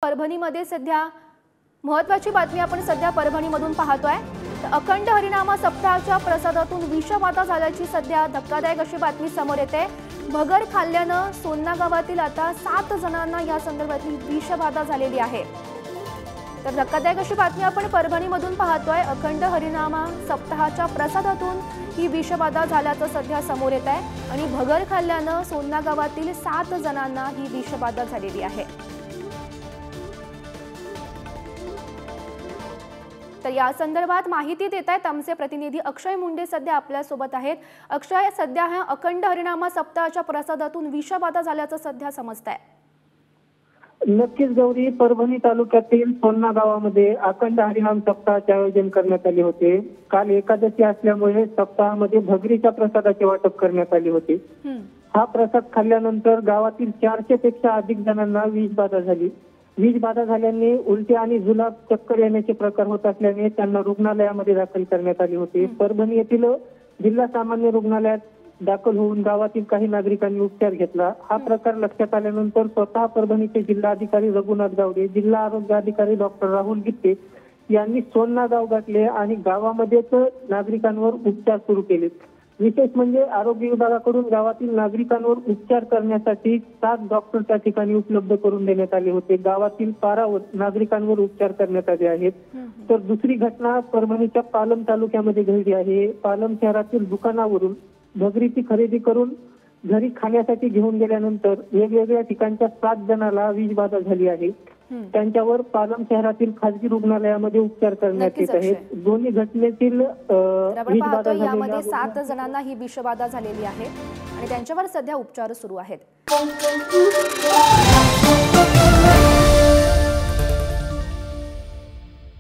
परभणीमध्ये सध्या महत्त्वाची बातमी आपण सध्या परभणीमधून पाहतोय। अखंड हरिनाम सप्ताहाच्या प्रसादातून विषबाधा झाल्याची सध्या धक्कादायक अशी बातमी समोर येते। भगर खाल्ल्यानं सोन्ना गावातील आता 7 जणांना या संदर्भातली विषबाधा झालेली आहे। तर धक्कादायक अशी बातमी आपण परभणीमधून पाहतोय। अखंड हरिनाम सप्ताहाच्या प्रसादातून ही विषबाधा झाल्याचं सध्या समोर येत आहे आणि भगर खाल्ल्यानं सोन्ना गावातील 7 जणांना ही विषबाधा झालेली आहे। तर या संदर्भात माहिती देत आहेत आमचे प्रतिनिधी अक्षय मुंडे सध्या आपल्या सोबत आहेत। अक्षय, सध्या हा अखंड हरिनाम सप्ताहाच्या प्रसादातून विषबाधा झाल्याचं सध्या समजतंय। नक्कीच गौरी, परभणी तालुक्यातील सोन्ना गावामध्ये अखंड हरिनाम सप्ताहाचे आयोजन करण्यात आले होते। काल एकादशी असल्यामुळे सप्ताहामध्ये भगरीच्या प्रसादाचे वाटप करण्यात आले होते। हा प्रसाद खाल्ल्यानंतर गावातील 400 पेक्षा अधिक जणांना विषबाधा झाली। विषबाधा झाल्याने उलटी आणि जुलाब, चक्कर येण्याचे प्रकार होत असल्याने त्यांना रुग्णालयामध्ये दाखल करण्यात आले होते। परभणी येथील जिल्हा सामान्य रुग्णालयात दाखल होऊन गावातील काही नागरिकांनी उपचार घेतला। हा प्रकार लक्षात आल्यानंतर स्वतः परभणीचे जिल्हाधिकारी रघुनाथ गावडे, जिल्हा आरोग्य अधिकारी डॉक्टर राहुल गित्ते यांनी सोन्ना गाव गाठले आणि गावामध्येच नागरिकांवर उपचार सुरू केले। विशेष म्हणजे आरोग्य विभागाकडून गावातील नागरिकांवर उपचार करण्यासाठी 7 डॉक्टर त्या ठिकाणी उपलब्ध करून देण्यात आले होते। गावातील 12 नागरिकांवर उपचार करण्यात आले आहेत। तर दुसरी घटना परभणीच्या पालम तालुक्यामध्ये घडली आहे। पालम शहरातील दुकानावरून भगरीची खरेदी करून घरी खाण्यासाठी घेऊन गेल्यानंतर वेगवेगळ्या ठिकाणच्या 7 जणांना विषबाधा झाली आहे। त्यांच्यावर पालम शहरातील खासगी रुग्णालयामध्ये उपचार करण्यात येत आहेत। दोन्ही घटनेतील विषबाधा यामध्ये 7 जणांना ही विषबाधा झालेली आहे आणि त्यांच्यावर सध्या उपचार सुरू आहेत।